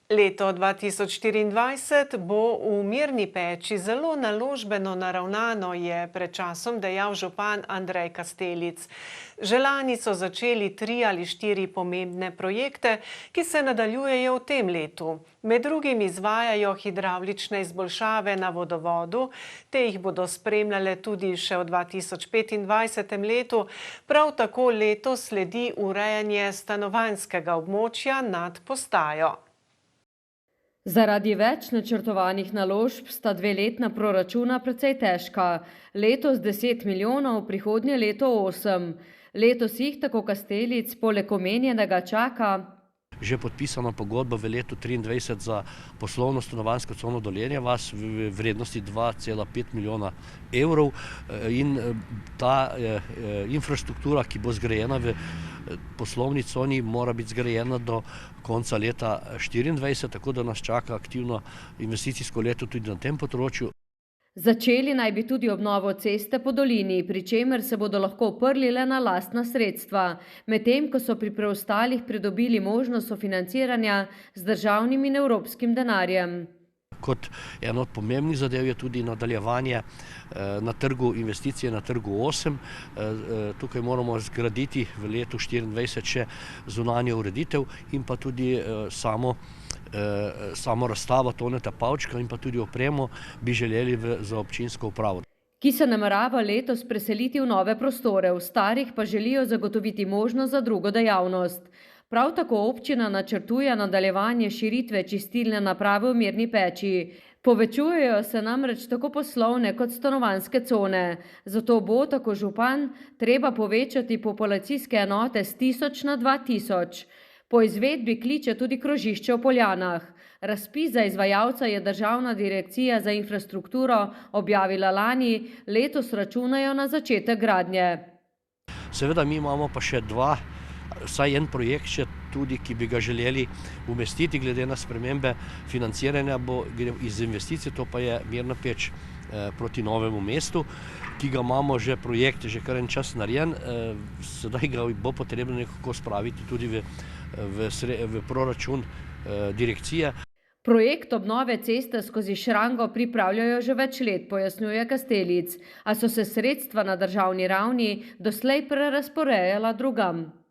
Leto 2024 bo v Mirni Peči zelo naložbeno naravnano, je pred časom dejal župan Andrej Kastelic. Že lani so začeli 3 ali 4 pomembne projekte, ki se nadaljujejo v tem letu. Med drugim izvajajo hidravlične izboljšave na vodovodu, te jih bodo spremljale tudi še v 2025 letu. Prav tako letos sledi urejanje stanovanjskega območja nad postajo. Zaradi več načrtovanih naložb sta 2-letna proračuna precej težka. Letos 10 milijonov, prihodnje leto 8. Letos jih, tako Kastelic, poleg omenjenega čaka že podpisana pogodba v letu 2023 za poslovno stanovanjsko cono Dolenja vas v vrednosti 2,5 milijona evrov in ta infrastruktura, ki bo zgrajena v poslovni coni, mora biti zgrajena do konca leta 2024, tako da nas čaka aktivno investicijsko leto tudi na tem področju. Začeli naj bi tudi obnovo ceste po dolini, pri čemer se bodo lahko oprli le na lastna sredstva, medtem ko so pri preostalih pridobili možnost sofinanciranja z državnim in evropskim denarjem. Kot eno od pomembnih zadev je tudi nadaljevanje na trgu investicije, na trgu 8. Tukaj moramo zgraditi v letu 2024 še zunanjo ureditev in pa tudi samo razstavo Toneta Pavčka in pa tudi opremo bi želeli za občinsko upravo. Ki se namerava letos preseliti v nove prostore, v starih pa želijo zagotoviti možnost za drugo dejavnost. Prav tako občina načrtuje nadaljevanje širitve čistilne naprave v Mirni Peči. Povečujejo se namreč tako poslovne kot stanovanjske cone. Zato bo, tako župan, treba povečati populacijske enote s 1000 na 2000. Po izvedbi kliče tudi krožišče v Poljanah. Razpis za izvajalca je Državna direkcija za infrastrukturo objavila lani, letos računajo na začetek gradnje. Seveda mi imamo pa še vsaj en projekt še tudi, ki bi ga želeli umestiti glede na spremembe financiranja, gre iz investicij, to pa je Mirna Peč proti Novemu mestu, ki ga imamo že projekt, že kar en čas narejen, sedaj ga bo potrebno nekako spraviti tudi v proračun direkcije. Projekt obnove ceste skozi Šrango pripravljajo že več let, pojasnjuje Kastelic, a so se sredstva na državni ravni doslej prerazporejala drugam.